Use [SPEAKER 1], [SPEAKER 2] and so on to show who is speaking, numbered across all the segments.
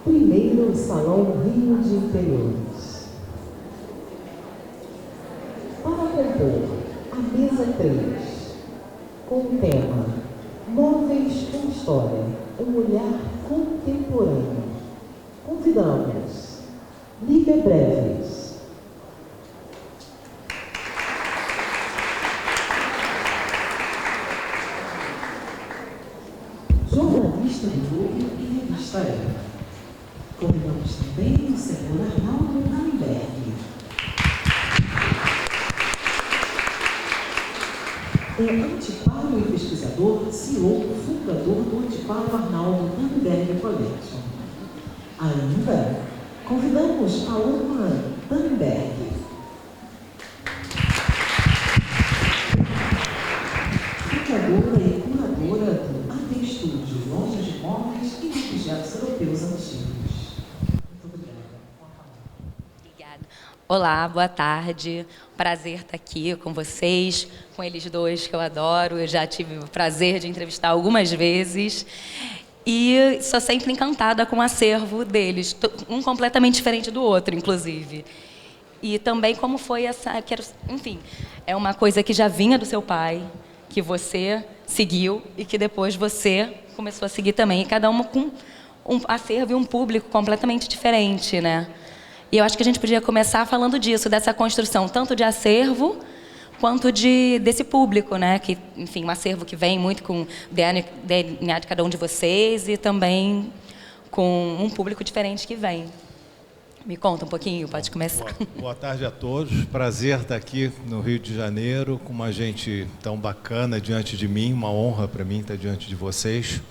[SPEAKER 1] Primeiro Salão Rio de Interiores. Para compor a mesa 3, com o tema Móveis com História, um olhar contemporâneo, convidamos Lívia Breves. Jornalista do Globo e Revista Época. Convidamos também o senhor Arnaldo Dannenberg. É antiquário e pesquisador, CEO, fundador do Antiquário Arnaldo Dannenberg Collection. Ainda convidamos a Uma Dannenberg. Fundadora e curadora do AT Studio, lojas de móveis e objetos europeus antigos. Muito obrigada.
[SPEAKER 2] Obrigada. Olá, boa tarde. Prazer estar aqui com vocês, com eles dois que eu adoro. Eu já tive o prazer de entrevistar algumas vezes. E sou sempre encantada com o acervo deles, um completamente diferente do outro, inclusive. E também como foi essa... Enfim, é uma coisa que já vinha do seu pai, que você seguiu e que depois você começou a seguir também. E cada uma com um acervo e um público completamente diferente, né? E eu acho que a gente podia começar falando disso, dessa construção, tanto de acervo quanto desse público, né? Que, enfim, um acervo que vem muito com o DNA de cada um de vocês e também com um público diferente que vem. Me conta um pouquinho, pode começar.
[SPEAKER 3] Boa tarde a todos. Prazer estar aqui no Rio de Janeiro com uma gente tão bacana diante de mim. Uma honra para mim estar diante de vocês.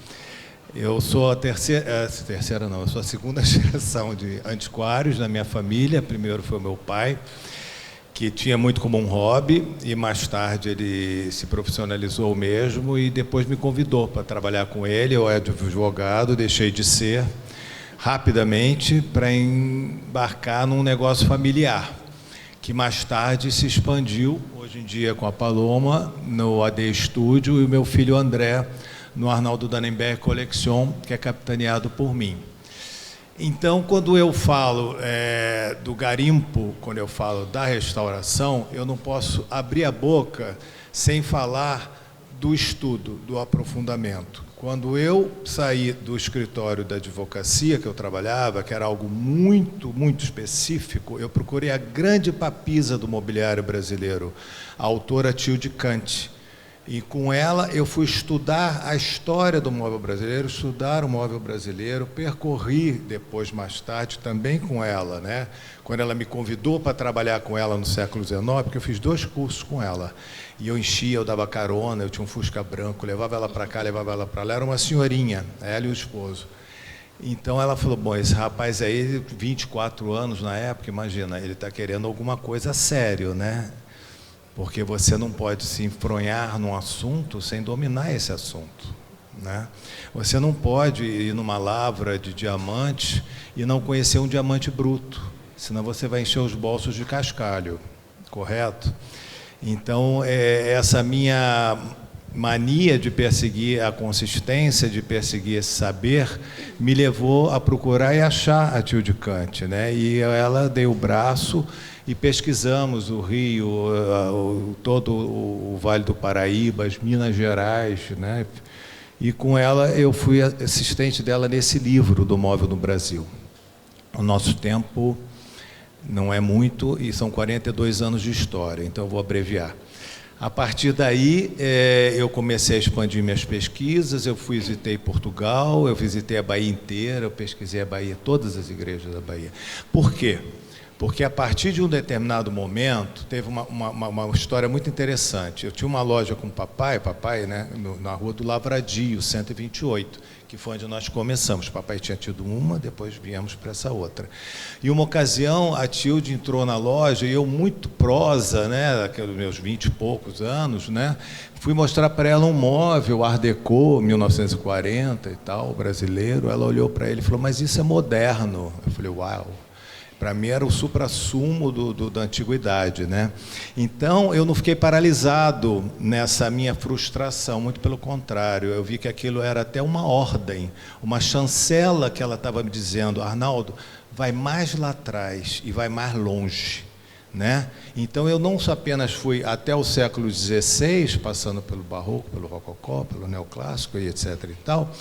[SPEAKER 3] Eu sou eu sou a segunda geração de antiquários na minha família. Primeiro foi o meu pai, que tinha muito como um hobby, e mais tarde ele se profissionalizou mesmo e depois me convidou para trabalhar com ele. Eu era advogado, deixei de ser rapidamente para embarcar num negócio familiar, que mais tarde se expandiu, hoje em dia com a Paloma, no AD Studio, e o meu filho André, no Arnaldo Dannenberg Collection, que é capitaneado por mim. Então, quando eu falo do garimpo, quando eu falo da restauração, eu não posso abrir a boca sem falar do estudo, do aprofundamento. Quando eu saí do escritório da advocacia que eu trabalhava, que era algo muito, muito específico, eu procurei a grande papisa do mobiliário brasileiro, a autora Tilde Kant. E com ela eu fui estudar a história do móvel brasileiro, estudar o móvel brasileiro, percorri depois, mais tarde, também com ela, né? Quando ela me convidou para trabalhar com ela no século XIX, porque eu fiz 2 cursos com ela. E eu enchia, eu dava carona, eu tinha um Fusca branco, levava ela para cá, levava ela para lá. Era uma senhorinha, ela e o esposo. Então ela falou, bom, esse rapaz aí, 24 anos na época, imagina, ele está querendo alguma coisa sério, né? Porque você não pode se enfronhar num assunto sem dominar esse assunto, né? Você não pode ir numa lavra de diamante e não conhecer um diamante bruto, senão você vai encher os bolsos de cascalho, correto? Então, essa minha mania de perseguir a consistência, de perseguir esse saber, me levou a procurar e achar a Tilde Kant, né? E ela deu o braço e pesquisamos o Rio, todo o Vale do Paraíba, as Minas Gerais, né? E com ela eu fui assistente dela nesse livro do Móvel no Brasil. O nosso tempo não é muito e são 42 anos de história, então eu vou abreviar. A partir daí, eu comecei a expandir minhas pesquisas, eu visitei Portugal, eu visitei a Bahia inteira, eu pesquisei a Bahia, todas as igrejas da Bahia. Por quê? Porque a partir de um determinado momento, teve uma história muito interessante. Eu tinha uma loja com o papai, né, na Rua do Lavradio, 128, que foi onde nós começamos. O papai tinha tido uma, depois viemos para essa outra. E uma ocasião, a Tilde entrou na loja e eu, muito prosa, né, daqueles meus 20 e poucos anos, né, fui mostrar para ela um móvel Art Deco, 1940 e tal, brasileiro. Ela olhou para ele e falou, mas isso é moderno. Eu falei, uau. Para mim era o suprassumo da antiguidade, né? Então eu não fiquei paralisado nessa minha frustração, muito pelo contrário, eu vi que aquilo era até uma ordem, uma chancela que ela estava me dizendo: Arnaldo, vai mais lá atrás e vai mais longe, né? Então eu não só apenas fui até o século XVI, passando pelo barroco, pelo rococó, pelo neoclássico e etc. e tal,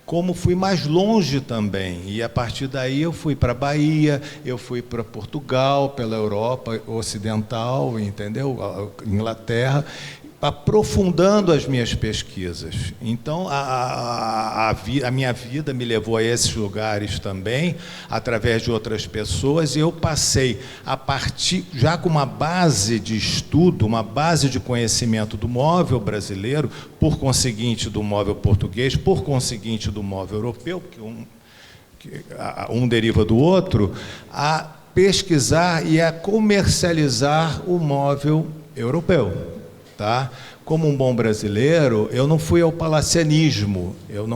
[SPEAKER 3] como fui mais longe também, e a partir daí eu fui para a Bahia, eu fui para Portugal, pela Europa Ocidental, entendeu? Inglaterra, aprofundando as minhas pesquisas. Então, a minha vida me levou a esses lugares também, através de outras pessoas, e eu passei a partir, já com uma base de estudo, uma base de conhecimento do móvel brasileiro, por conseguinte do móvel português, por conseguinte do móvel europeu, porque um deriva do outro, a pesquisar e a comercializar o móvel europeu. Tá? Como um bom brasileiro, eu não fui ao palacianismo, eu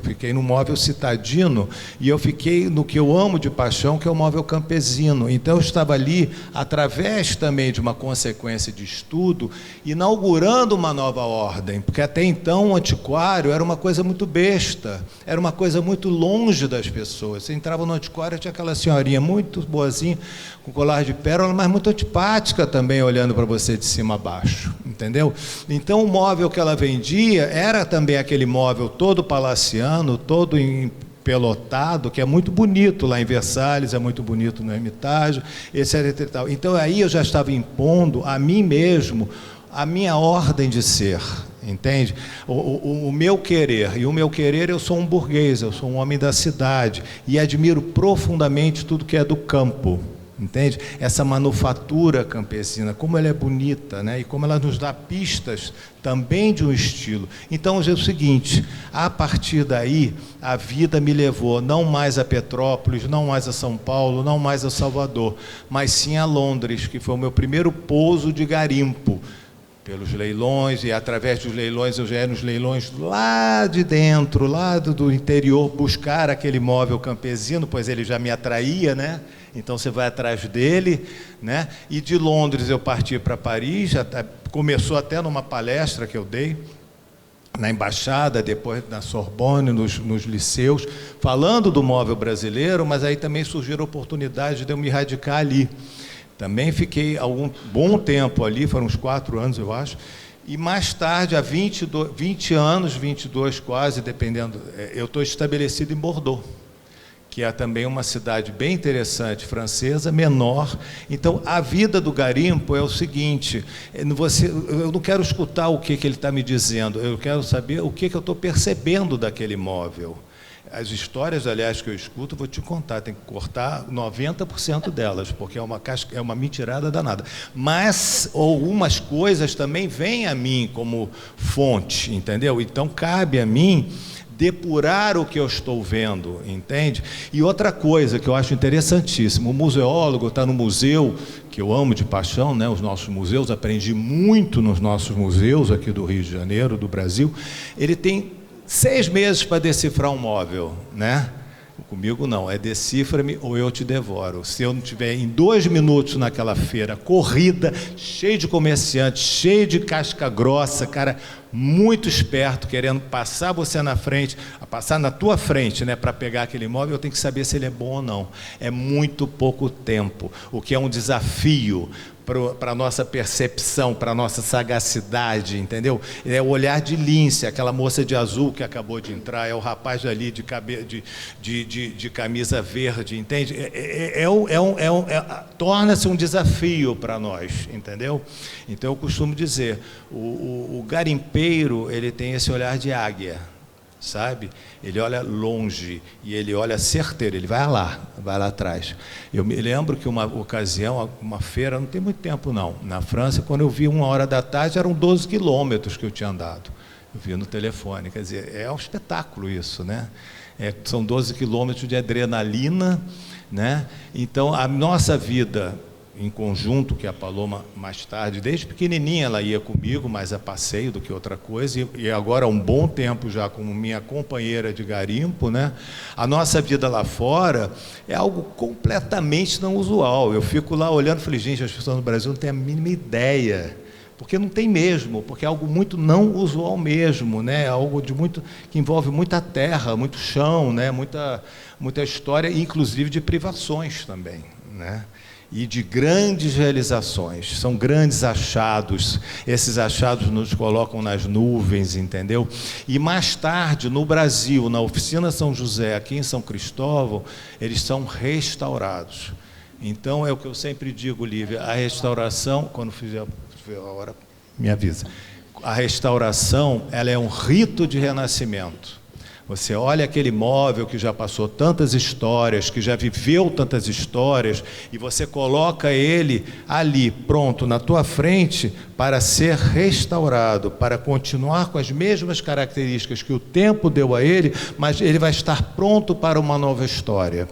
[SPEAKER 3] fiquei no móvel citadino e eu fiquei no que eu amo de paixão, que é o móvel campesino. Então eu estava ali, através também de uma consequência de estudo, inaugurando uma nova ordem, porque até então o antiquário era uma coisa muito besta, era uma coisa muito longe das pessoas. Você entrava no antiquário, tinha aquela senhorinha muito boazinha, com colar de pérola, mas muito antipática também, olhando para você de cima a baixo, entendeu? Então o móvel que ela vendia era também aquele móvel todo palaciano, todo empelotado, que é muito bonito lá em Versalhes, é muito bonito no Hermitage, etc. e tal. Então aí eu já estava impondo a mim mesmo a minha ordem de ser, entende? O meu querer, e o meu querer, eu sou um burguês, eu sou um homem da cidade, e admiro profundamente tudo que é do campo. Entende? Essa manufatura campesina, como ela é bonita, né? E como ela nos dá pistas também de um estilo. Então, é o seguinte, a partir daí, a vida me levou não mais a Petrópolis, não mais a São Paulo, não mais a Salvador, mas sim a Londres, que foi o meu primeiro pouso de garimpo, pelos leilões, e através dos leilões, eu já ia nos leilões lá de dentro, lá do interior, buscar aquele móvel campesino, pois ele já me atraía, né? Então você vai atrás dele, né? E de Londres eu parti para Paris, começou até numa palestra que eu dei na embaixada, depois na Sorbonne, nos liceus, falando do móvel brasileiro, mas aí também surgiram oportunidades de eu me radicar ali. Também fiquei algum bom tempo ali, foram uns 4 anos, eu acho, e mais tarde, há 20 anos, 22 quase, dependendo, eu estou estabelecido em Bordeaux, que é também uma cidade bem interessante, francesa, menor. Então, a vida do garimpo é o seguinte, eu não quero escutar o que ele está me dizendo, eu quero saber o que eu estou percebendo daquele móvel. As histórias, aliás, que eu escuto, vou te contar, tem que cortar 90% delas, porque é uma mentirada danada. Mas algumas coisas também vêm a mim como fonte, entendeu? Então, cabe a mim depurar o que eu estou vendo, entende? E outra coisa que eu acho interessantíssimo, o museólogo está no museu, que eu amo de paixão, né? Os nossos museus, aprendi muito nos nossos museus aqui do Rio de Janeiro, do Brasil, ele tem 6 meses para decifrar um móvel, né? Comigo não, é decifra-me ou eu te devoro. Se eu não tiver em 2 minutos naquela feira, corrida, cheio de comerciantes, cheio de casca grossa, cara, muito esperto, querendo passar você na frente, passar na tua frente, né, para pegar aquele imóvel, eu tenho que saber se ele é bom ou não. É muito pouco tempo, o que é um desafio para a nossa percepção, para a nossa sagacidade, entendeu? É o olhar de lince, aquela moça de azul que acabou de entrar, é o rapaz ali de camisa verde, entende? Torna-se um desafio para nós, entendeu? Então eu costumo dizer, o garimpeiro, ele tem esse olhar de águia, sabe? Ele olha longe e ele olha certeiro, ele vai lá atrás. Eu me lembro que uma ocasião, uma feira, não tem muito tempo não, na França, quando eu vi 1h da tarde, eram 12 quilômetros que eu tinha andado. Eu vi no telefone, quer dizer, é um espetáculo isso, né? São 12 quilômetros de adrenalina, né? Então, a nossa vida em conjunto, que a Paloma mais tarde, desde pequenininha ela ia comigo, mais a passeio do que outra coisa, e agora há um bom tempo já como minha companheira de garimpo, né? A nossa vida lá fora é algo completamente não usual. Eu fico lá olhando e falei, gente, as pessoas no Brasil não têm a mínima ideia, porque não tem mesmo, porque é algo muito não usual mesmo, né? Algo de muito, que envolve muita terra, muito chão, né? Muita história, inclusive de privações também, né? E de grandes realizações, são grandes achados, esses achados nos colocam nas nuvens, entendeu? E mais tarde, no Brasil, na Oficina São José, aqui em São Cristóvão, eles são restaurados. Então, é o que eu sempre digo, Lívia, a restauração, quando fizer a hora, me avisa, a restauração, ela é um rito de renascimento. Você olha aquele móvel que já passou tantas histórias, que já viveu tantas histórias, e você coloca ele ali, pronto, na tua frente, para ser restaurado, para continuar com as mesmas características que o tempo deu a ele, mas ele vai estar pronto para uma nova história.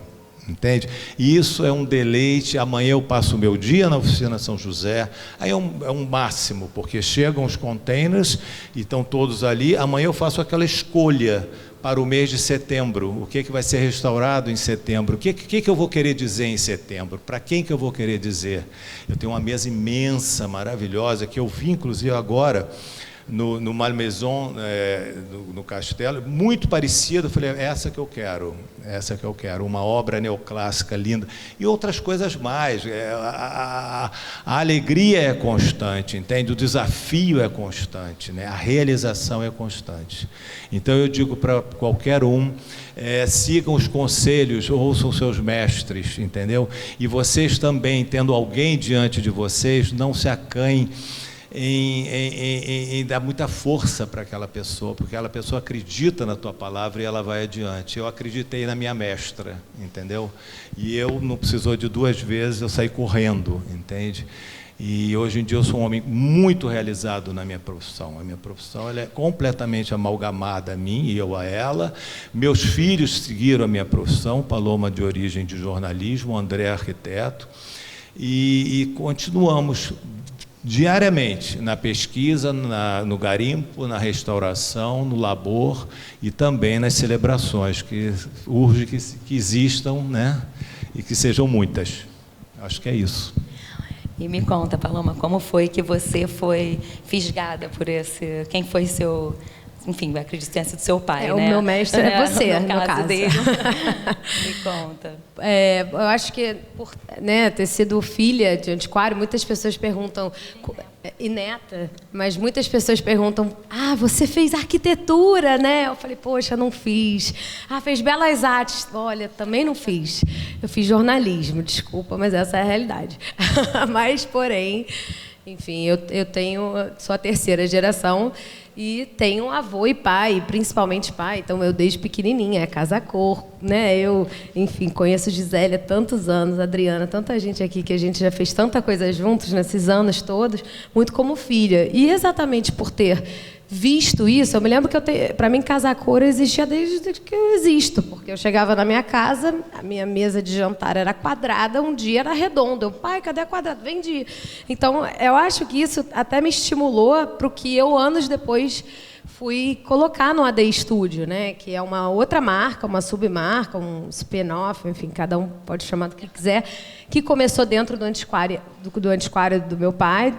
[SPEAKER 3] Entende? E isso é um deleite. Amanhã eu passo o meu dia na Oficina São José, aí é um máximo, porque chegam os containers e estão todos ali. Amanhã eu faço aquela escolha para o mês de setembro, o que vai ser restaurado em setembro, o que eu vou querer dizer em setembro, para quem que eu vou querer dizer. Eu tenho uma mesa imensa, maravilhosa, que eu vi inclusive agora no Malmaison, no Castelo, muito parecida. Eu falei, essa que eu quero, uma obra neoclássica linda, e outras coisas mais. A alegria é constante, entende? O desafio é constante, né? A realização é constante. Então eu digo para qualquer um, sigam os conselhos, ouçam seus mestres, entendeu? E vocês também, tendo alguém diante de vocês, não se acanhem em dar muita força para aquela pessoa, porque aquela pessoa acredita na tua palavra e ela vai adiante. Eu acreditei na minha mestra, entendeu? E eu não precisou de 2 vezes, eu saí correndo, entende? E hoje em dia eu sou um homem muito realizado na minha profissão. A minha profissão, ela é completamente amalgamada a mim e eu a ela. Meus filhos seguiram a minha profissão, Paloma de origem de jornalismo, André arquiteto, e continuamos diariamente na pesquisa, no garimpo, na restauração, no labor e também nas celebrações, que urge que existam, né? E que sejam muitas. Acho que é isso.
[SPEAKER 2] E me conta, Paloma, como foi que você foi fisgada por esse... Quem foi seu... Enfim, acredito que tenha sido seu pai, né?
[SPEAKER 4] O meu mestre é você, no caso.
[SPEAKER 2] Dele. Me conta.
[SPEAKER 4] Eu acho que, por ter sido filha de antiquário, muitas pessoas perguntam, e neta, mas muitas pessoas perguntam, você fez arquitetura, né? Eu falei, poxa, não fiz. Fez belas artes. Olha, também não fiz. Eu fiz jornalismo, desculpa, mas essa é a realidade. Mas, porém, enfim, eu sou a 3ª geração, e tenho avô e pai, principalmente pai. Então, eu desde pequenininha, casa cor, né? Eu, enfim, conheço Gisele há tantos anos, Adriana, tanta gente aqui que a gente já fez tanta coisa juntos nesses anos todos, muito como filha. E exatamente por ter visto isso, eu me lembro que para mim casa cor existia desde que eu existo, porque eu chegava na minha casa, a minha mesa de jantar era quadrada, um dia era redonda. Pai, cadê a quadrada? Vendi. Então, eu acho que isso até me estimulou para o que eu, anos depois, fui colocar no AD Studio, né? Que é uma outra marca, uma submarca, um spin-off, enfim, cada um pode chamar do que quiser, que começou dentro do antiquário do meu pai,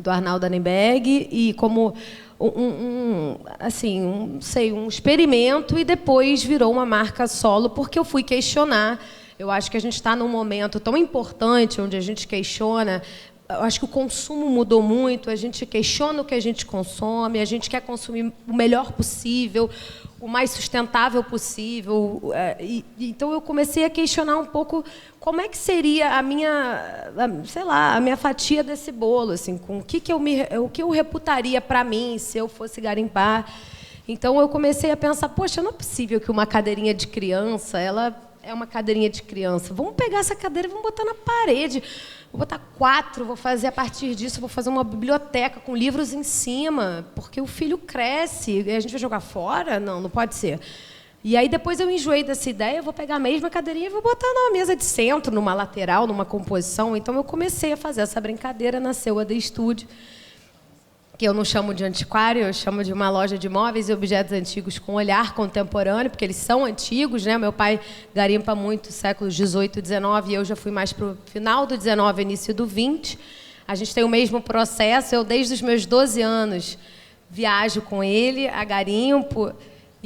[SPEAKER 4] do Arnaldo Annenberg, e como um experimento, e depois virou uma marca solo, porque eu fui questionar. Eu acho que a gente está num momento tão importante, onde a gente questiona. Eu acho que o consumo mudou muito, a gente questiona o que a gente consome, a gente quer consumir o melhor possível, o mais sustentável possível. Então, eu comecei a questionar um pouco como é que seria a minha fatia desse bolo, assim, com o que eu reputaria para mim se eu fosse garimpar. Então, eu comecei a pensar, poxa, não é possível que uma cadeirinha de criança, ela é uma cadeirinha de criança. Vamos pegar essa cadeira e vamos botar na parede. Vou botar 4, vou fazer a partir disso, vou fazer uma biblioteca com livros em cima, porque o filho cresce e a gente vai jogar fora? Não pode ser. E aí depois eu enjoei dessa ideia, eu vou pegar a mesma cadeirinha e vou botar numa mesa de centro, numa lateral, numa composição. Então eu comecei a fazer essa brincadeira, nasceu a AD Studio, que eu não chamo de antiquário, eu chamo de uma loja de móveis e objetos antigos com olhar contemporâneo, porque eles são antigos, né? Meu pai garimpa muito séculos 18 e 19, e eu já fui mais para o final do 19, início do 20. A gente tem o mesmo processo, eu desde os meus 12 anos viajo com ele a garimpo,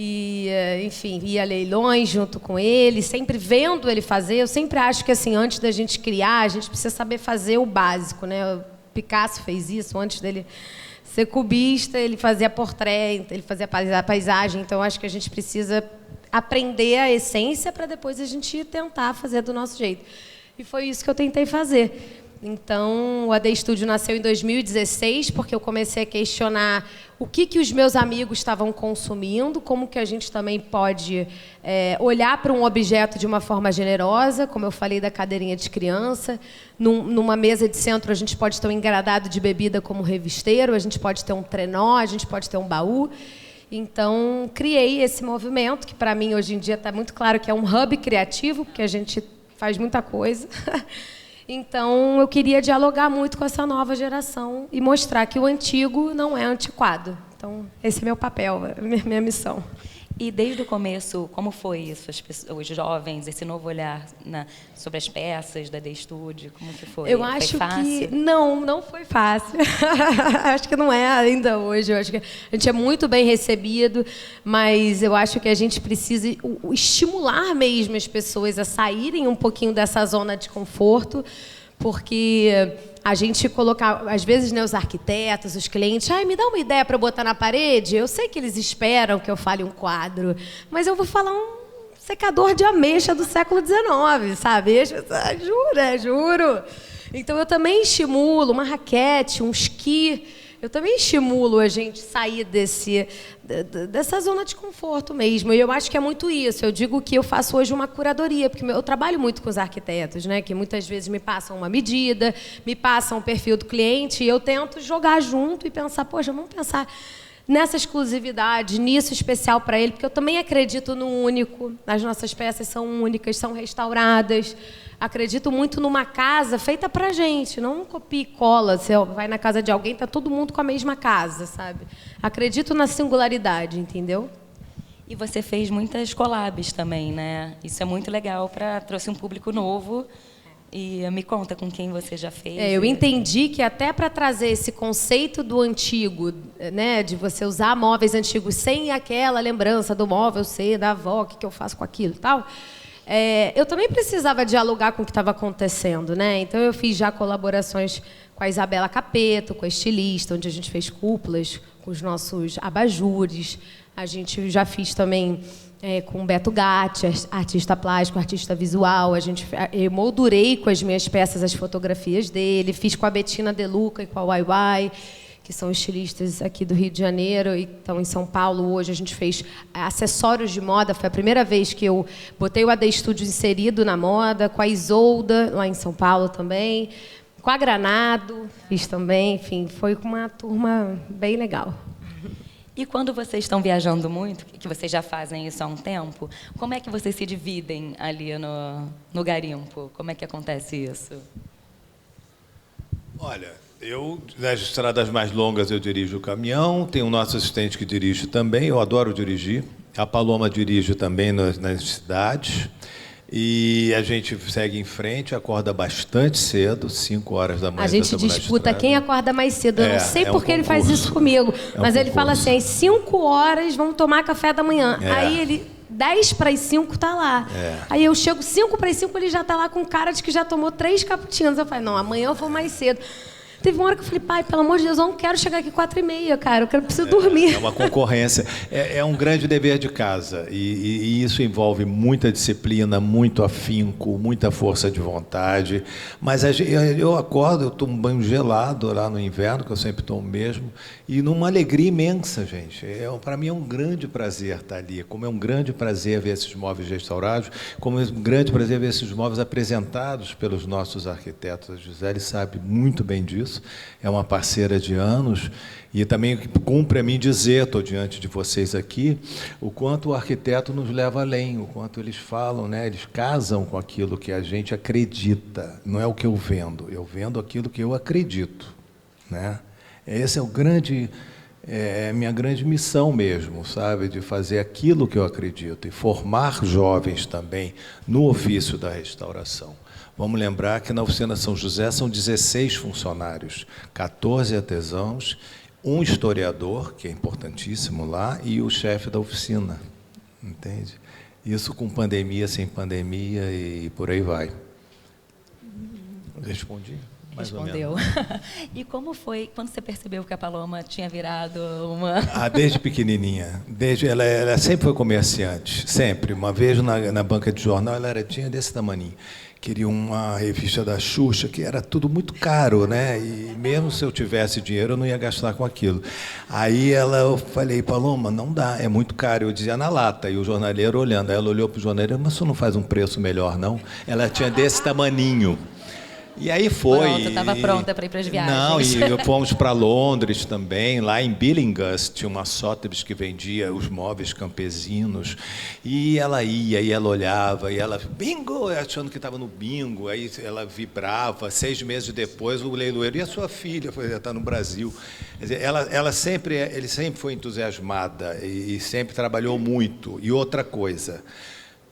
[SPEAKER 4] e, enfim, ia a leilões junto com ele, sempre vendo ele fazer. Eu sempre acho que, assim, antes da gente criar, a gente precisa saber fazer o básico, né? O Picasso fez isso antes dele ser cubista, ele fazia portrait, ele fazia paisagem. Então, acho que a gente precisa aprender a essência para depois a gente tentar fazer do nosso jeito. E foi isso que eu tentei fazer. Então, o AD Studio nasceu em 2016, porque eu comecei a questionar o que os meus amigos estavam consumindo, como que a gente também pode olhar para um objeto de uma forma generosa, como eu falei da cadeirinha de criança. Numa mesa de centro, a gente pode ter um engradado de bebida como revisteiro, a gente pode ter um trenó, a gente pode ter um baú. Então, criei esse movimento, que para mim, hoje em dia, está muito claro que é um hub criativo, porque a gente faz muita coisa. Então, eu queria dialogar muito com essa nova geração e mostrar que o antigo não é antiquado. Então, esse é meu papel, minha missão.
[SPEAKER 2] E desde o começo, como foi isso? Os jovens, esse novo olhar sobre as peças da AD Studio, como que foi?
[SPEAKER 4] Eu acho
[SPEAKER 2] foi fácil?
[SPEAKER 4] que não foi fácil. Acho que não é ainda hoje. Eu acho que a gente é muito bem recebido, mas eu acho que a gente precisa estimular mesmo as pessoas a saírem um pouquinho dessa zona de conforto, porque a gente colocar, às vezes, né, os arquitetos, os clientes, me dá uma ideia para eu botar na parede. Eu sei que eles esperam que eu fale um quadro, mas eu vou falar um secador de ameixa do século XIX, sabe? Juro. Então, eu também estimulo uma raquete, um esqui. Eu também estimulo a gente sair dessa zona de conforto mesmo. E eu acho que é muito isso. Eu digo que eu faço hoje uma curadoria, porque eu trabalho muito com os arquitetos, né, que muitas vezes me passam uma medida, me passam o perfil do cliente, e eu tento jogar junto e pensar, poxa, vamos pensar nessa exclusividade, nisso especial para ele, porque eu também acredito no único. As nossas peças são únicas, são restauradas. Acredito muito numa casa feita pra gente, não copia e cola. Você vai na casa de alguém, tá todo mundo com a mesma casa, sabe? Acredito na singularidade, entendeu?
[SPEAKER 2] E você fez muitas collabs também, né? Isso é muito legal, trouxe um público novo. E me conta com quem você já fez.
[SPEAKER 4] Eu entendi que até para trazer esse conceito do antigo, né, de você usar móveis antigos sem aquela lembrança do móvel ser da avó, o que eu faço com aquilo e tal, eu também precisava dialogar com o que estava acontecendo, né? Então, eu fiz já colaborações com a Isabela Capeto, com a estilista, onde a gente fez cúpulas com os nossos abajures. A gente já fiz também com o Beto Gatti, artista plástico, artista visual. Eu moldurei com as minhas peças as fotografias dele. Fiz com a Bettina De Luca e com a Uai, que são estilistas aqui do Rio de Janeiro e estão em São Paulo hoje. A gente fez acessórios de moda. Foi a primeira vez que eu botei o AD Studio inserido na moda, com a Isolda, lá em São Paulo também, com a Granado, fiz também. Enfim, foi com uma turma bem legal.
[SPEAKER 2] E quando vocês estão viajando muito, que vocês já fazem isso há um tempo, como é que vocês se dividem ali no garimpo? Como é que acontece isso?
[SPEAKER 3] Olha, eu, nas estradas mais longas, eu dirijo o caminhão, tem o nosso assistente que dirige também, eu adoro dirigir. A Paloma dirige também nas cidades. E a gente segue em frente, acorda bastante cedo, 5 horas da manhã.
[SPEAKER 4] A gente disputa quem acorda mais cedo. Eu não sei por que ele faz isso comigo, mas ele fala assim, às 5 horas vamos tomar café da manhã. Aí ele, 10 para as 5, está lá. Aí eu chego 5 para as 5, ele já está lá com cara de que já tomou 3 cappuccinos. Eu falei, não, amanhã eu vou mais cedo. Teve uma hora que eu falei, pai, pelo amor de Deus, eu não quero chegar aqui 4h30, cara, eu preciso dormir.
[SPEAKER 3] É uma concorrência. É um grande dever de casa. E isso envolve muita disciplina, muito afinco, muita força de vontade. Mas eu acordo, eu tomo um banho gelado lá no inverno, que eu sempre tomo mesmo, e numa alegria imensa, gente. Para mim é um grande prazer estar ali, como é um grande prazer ver esses móveis restaurados, como é um grande prazer ver esses móveis apresentados pelos nossos arquitetos. A Gisele sabe muito bem disso. isso. É uma parceira de anos e também cumpre a mim dizer, estou diante de vocês aqui, o quanto o arquiteto nos leva além, o quanto eles falam, né? Eles casam com aquilo que a gente acredita, não é o que eu vendo aquilo que eu acredito, né? Esse é o grande... É minha grande missão mesmo, sabe, de fazer aquilo que eu acredito e formar jovens também no ofício da restauração. Vamos lembrar que na Oficina São José são 16 funcionários, 14 artesãos, um historiador, que é importantíssimo lá, e o chefe da oficina, entende? Isso com pandemia, sem pandemia e por aí vai. Respondi?
[SPEAKER 2] Respondeu. E como foi quando você percebeu que a Paloma tinha virado uma...
[SPEAKER 3] Desde pequenininha. Ela sempre foi comerciante, sempre. Uma vez na banca de jornal, tinha desse tamaninho. Queria uma revista da Xuxa, que era tudo muito caro, né? E mesmo se eu tivesse dinheiro, eu não ia gastar com aquilo. Aí eu falei, Paloma, não dá, é muito caro. Eu dizia na lata, e o jornaleiro olhando. Aí ela olhou para o jornaleiro, mas você não faz um preço melhor, não? Ela tinha desse tamaninho. E aí foi.
[SPEAKER 2] Pronto, estava pronta para ir para as viagens.
[SPEAKER 3] Não, e fomos para Londres também. Lá em Billingham tinha uma Sotheby's que vendia os móveis campesinos. E ela ia, e ela olhava, e ela, bingo, achando que estava no bingo. Aí ela vibrava. 6 meses depois, o leiloeiro, e a sua filha? Foi, está no Brasil. Quer dizer, ele sempre foi entusiasmada e sempre trabalhou muito. E outra coisa,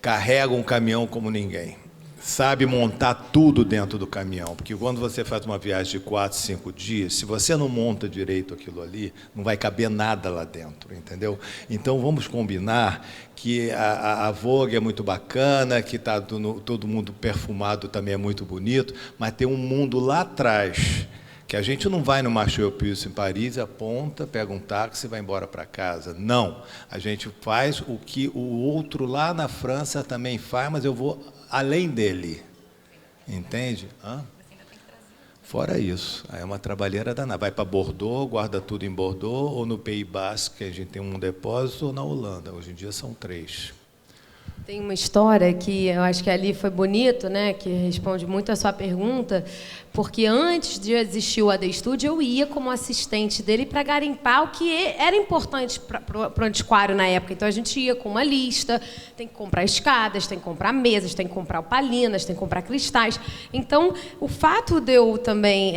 [SPEAKER 3] carrega um caminhão como ninguém. Sabe montar tudo dentro do caminhão, porque quando você faz uma viagem de 4, 5 dias, se você não monta direito aquilo ali, não vai caber nada lá dentro, entendeu? Então, vamos combinar que a Vogue é muito bacana, que está todo mundo perfumado também é muito bonito, mas tem um mundo lá atrás, que a gente não vai no Marché Opus em Paris, aponta, pega um táxi e vai embora para casa. Não, a gente faz o que o outro lá na França também faz, mas eu vou além dele, entende? Fora isso, aí é uma trabalheira danada. Vai para Bordeaux, guarda tudo em Bordeaux, ou no Pays Basque, que a gente tem um depósito, ou na Holanda. Hoje em dia são 3.
[SPEAKER 4] Tem uma história que eu acho que ali foi bonito, né, que responde muito a sua pergunta, porque antes de existir o AD Studio, eu ia como assistente dele para garimpar o que era importante para o antiquário na época. Então, a gente ia com uma lista, tem que comprar escadas, tem que comprar mesas, tem que comprar opalinas, tem que comprar cristais. Então, o fato de eu também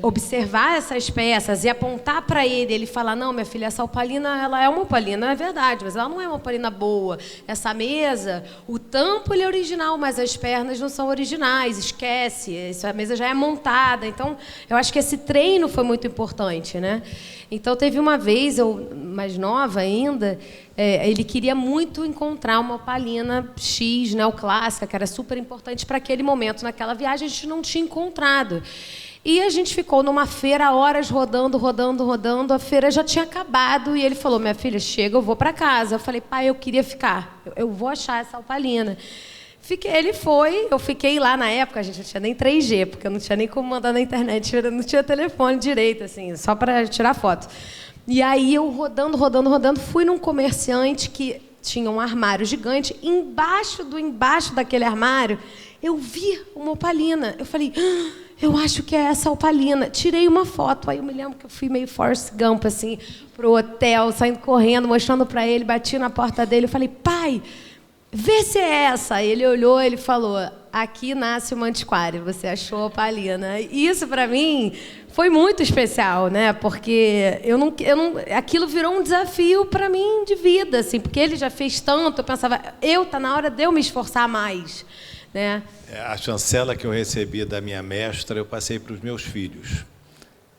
[SPEAKER 4] observar essas peças e apontar para ele falar, não, minha filha, essa opalina, ela é uma opalina, é verdade, mas ela não é uma opalina boa. Essa mesa, o tampo ele é original, mas as pernas não são originais, esquece, essa mesa já é montada. Então, eu acho que esse treino foi muito importante, né? Então, teve uma vez, eu mais nova ainda, ele queria muito encontrar uma opalina X, neoclássica, que era super importante para aquele momento. Naquela viagem, a gente não tinha encontrado. E a gente ficou numa feira, horas rodando, a feira já tinha acabado, e ele falou, minha filha, chega, eu vou para casa. Eu falei, pai, eu queria ficar, eu vou achar essa opalina. Ele foi, eu fiquei lá na época, a gente não tinha nem 3G, porque eu não tinha nem como mandar na internet, eu não tinha telefone direito, assim, só para tirar foto. E aí eu rodando, fui num comerciante que tinha um armário gigante, embaixo daquele armário, eu vi uma opalina. Eu falei, eu acho que é essa opalina. Tirei uma foto, aí eu me lembro que eu fui meio Forrest Gump, assim, pro hotel, saindo correndo, mostrando para ele, bati na porta dele, eu falei, pai, vê se é essa. Aí ele olhou, ele falou, aqui nasce uma antiquária, você achou a opalina. E isso, para mim, foi muito especial, né? Porque aquilo virou um desafio para mim de vida, assim, porque ele já fez tanto, eu pensava, tá na hora de eu me esforçar mais, né?
[SPEAKER 3] A chancela que eu recebi da minha mestra, eu passei para os meus filhos.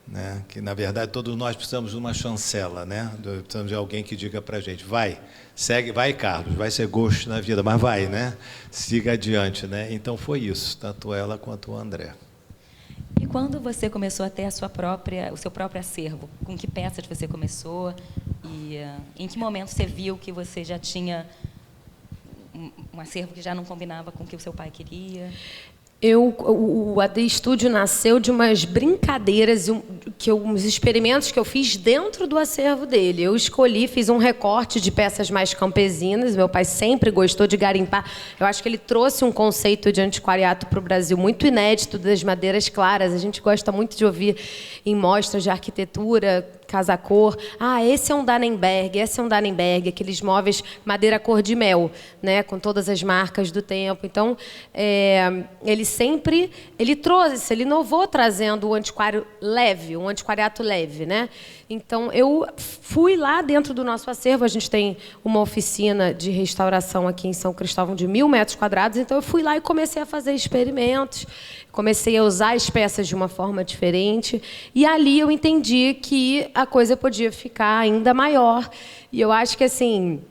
[SPEAKER 3] Né? Que, na verdade, todos nós precisamos de uma chancela, né? Precisamos de alguém que diga para a gente, vai, segue, vai, Carlos, vai ser gosto na vida, mas vai, né? Siga adiante, né? Então, foi isso, tanto ela quanto o André.
[SPEAKER 2] E quando você começou a ter o seu próprio acervo, com que peças você começou e em que momento você viu que você já tinha um acervo que já não combinava com o que o seu pai queria?
[SPEAKER 4] O AD Studio nasceu de umas brincadeiras, uns experimentos que eu fiz dentro do acervo dele. Eu escolhi, fiz um recorte de peças mais campesinas. Meu pai sempre gostou de garimpar. Eu acho que ele trouxe um conceito de antiquariato para o Brasil muito inédito, das madeiras claras. A gente gosta muito de ouvir em mostras de arquitetura, casa cor. Ah, esse é um Danenberg, aqueles móveis madeira cor de mel, né, com todas as marcas do tempo. Então, ele trouxe, ele inovou trazendo o antiquário leve, um antiquariato leve, né? Então, eu fui lá dentro do nosso acervo. A gente tem uma oficina de restauração aqui em São Cristóvão de 1.000 metros quadrados. Então, eu fui lá e comecei a fazer experimentos. Comecei a usar as peças de uma forma diferente. E ali eu entendi que a coisa podia ficar ainda maior. E eu acho que, assim,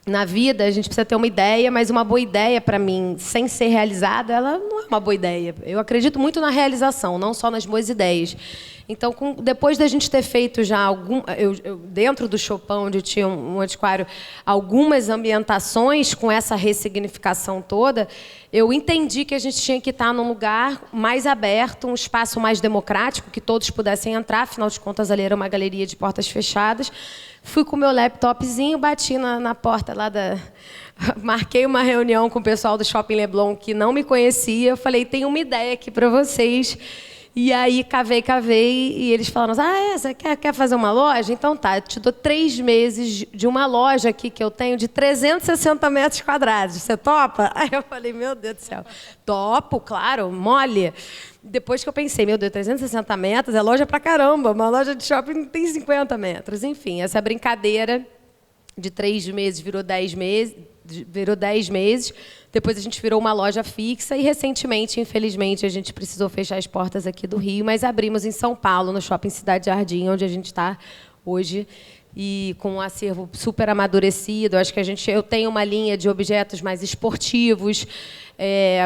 [SPEAKER 4] na vida a gente precisa ter uma ideia, mas uma boa ideia, para mim, sem ser realizada, ela não é uma boa ideia. Eu acredito muito na realização, não só nas boas ideias. Então, depois da gente ter feito já dentro do Chopin, onde tinha um antiquário, algumas ambientações com essa ressignificação toda, eu entendi que a gente tinha que estar num lugar mais aberto, um espaço mais democrático, que todos pudessem entrar. Afinal de contas, ali era uma galeria de portas fechadas. Fui com o meu laptopzinho, bati na porta lá da... Marquei uma reunião com o pessoal do Shopping Leblon que não me conhecia. Eu falei, tem uma ideia aqui para vocês. E aí, cavei, e eles falaram, você quer fazer uma loja? Então tá, eu te dou 3 meses de uma loja aqui que eu tenho de 360 metros quadrados. Você topa? Aí eu falei, meu Deus do céu. Topo, claro, mole. Depois que eu pensei, meu Deus, 360 metros é loja pra caramba. Uma loja de shopping tem 50 metros. Enfim, essa brincadeira de 3 meses virou 10 meses. Depois a gente virou uma loja fixa e, recentemente, infelizmente, a gente precisou fechar as portas aqui do Rio, mas abrimos em São Paulo, no Shopping Cidade Jardim, onde a gente está hoje, e com um acervo super amadurecido. Acho que eu tenho uma linha de objetos mais esportivos,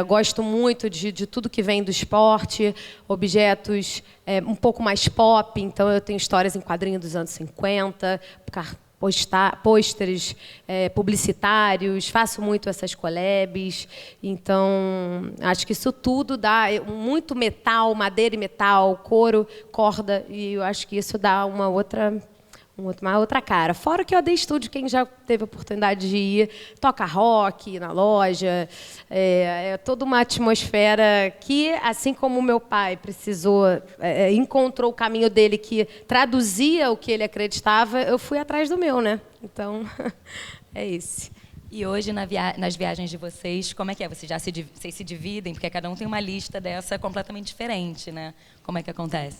[SPEAKER 4] gosto muito de tudo que vem do esporte, objetos um pouco mais pop. Então, eu tenho histórias em quadrinho dos anos 50, pôsteres publicitários, faço muito essas collabs. Então, acho que isso tudo dá muito metal, madeira e metal, couro, corda, e eu acho que isso dá uma outra cara. Fora que o AD Studio, quem já teve a oportunidade de ir, toca rock na loja, é toda uma atmosfera que, assim como o meu pai encontrou o caminho dele, que traduzia o que ele acreditava, eu fui atrás do meu, né? Então, é esse.
[SPEAKER 2] E hoje, nas viagens de vocês, como é que é? Vocês se dividem? Porque cada um tem uma lista dessa completamente diferente, né? Como é que acontece?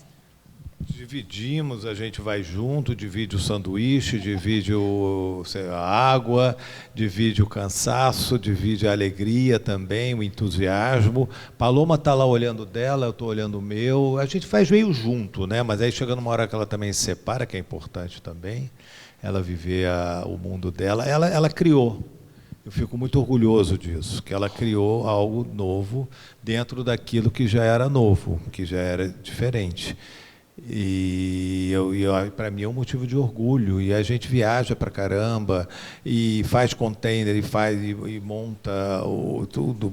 [SPEAKER 3] Dividimos, a gente vai junto, divide o sanduíche, divide a água, divide o cansaço, divide a alegria também, o entusiasmo. Paloma está lá olhando dela, eu estou olhando o meu. A gente faz meio junto, né? Mas aí chega numa hora que ela também se separa, que é importante também, ela viver o mundo dela. Ela criou. Eu fico muito orgulhoso disso, que ela criou algo novo dentro daquilo que já era novo, que já era diferente. E para mim é um motivo de orgulho. E a gente viaja para caramba e faz container e monta tudo,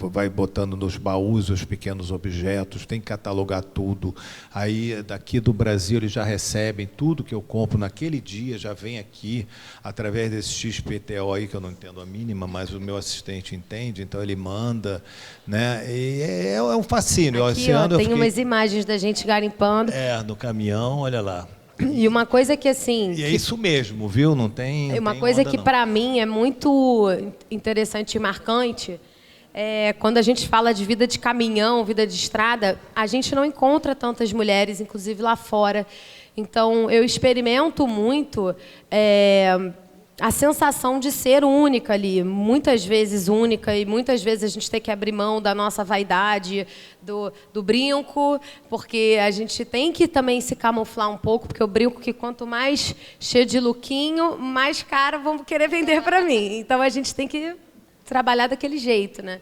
[SPEAKER 3] vai botando nos baús os pequenos objetos, tem que catalogar tudo. Aí daqui do Brasil eles já recebem tudo que eu compro naquele dia, já vem aqui através desse XPTO aí que eu não entendo a mínima, mas o meu assistente entende, então ele manda, né? E é um fascínio.
[SPEAKER 4] Aqui, tem umas imagens da gente garimpando.
[SPEAKER 3] No caminhão, olha lá.
[SPEAKER 4] E uma coisa que, assim...
[SPEAKER 3] E é isso mesmo, viu? Não tem...
[SPEAKER 4] Uma coisa que, para mim, é muito interessante e marcante, quando a gente fala de vida de caminhão, vida de estrada, a gente não encontra tantas mulheres, inclusive lá fora. Então, eu experimento muito a sensação de ser única ali, muitas vezes única, e muitas vezes a gente tem que abrir mão da nossa vaidade, do brinco, porque a gente tem que também se camuflar um pouco, porque eu brinco que quanto mais cheio de lookinho, mais caro vão querer vender para mim. Então, a gente tem que trabalhar daquele jeito, né?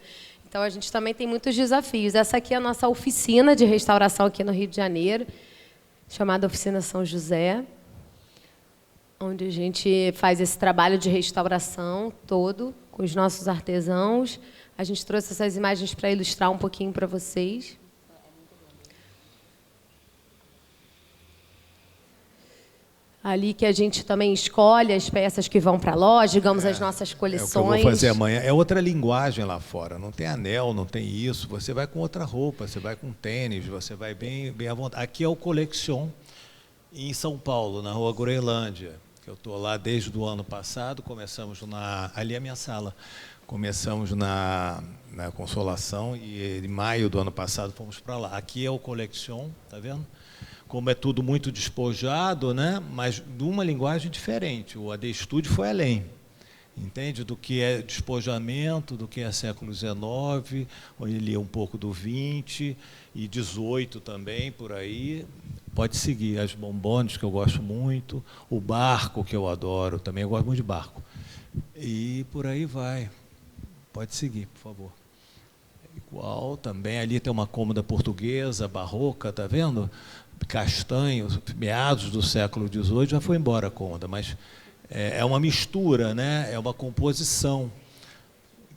[SPEAKER 4] Então, a gente também tem muitos desafios. Essa aqui é a nossa oficina de restauração aqui no Rio de Janeiro, chamada Oficina São José, onde a gente faz esse trabalho de restauração todo com os nossos artesãos. A gente trouxe essas imagens para ilustrar um pouquinho para vocês. Ali que a gente também escolhe as peças que vão para a loja, digamos, as nossas coleções.
[SPEAKER 3] É o que eu vou fazer amanhã. É outra linguagem lá fora. Não tem anel, não tem isso. Você vai com outra roupa, você vai com tênis, você vai bem à vontade. Aqui é o Colection, em São Paulo, na Rua Groenlândia. Eu estou lá desde o ano passado. Começamos ali é a minha sala. Começamos na Consolação e em maio do ano passado fomos para lá. Aqui é o Colection, tá vendo? Como é tudo muito despojado, né? Mas de uma linguagem diferente. O AD Studio foi além, entende? Do que é despojamento, do que é século XIX, ele é um pouco do XX e XVIII também, por aí. Pode seguir as bombones, que eu gosto muito, o barco, que eu adoro, também eu gosto muito de barco. E por aí vai. Pode seguir, por favor. Igual também, ali tem uma cômoda portuguesa, barroca, tá vendo? Castanho, meados do século XVIII, já foi embora a cômoda, mas é uma mistura, né? É uma composição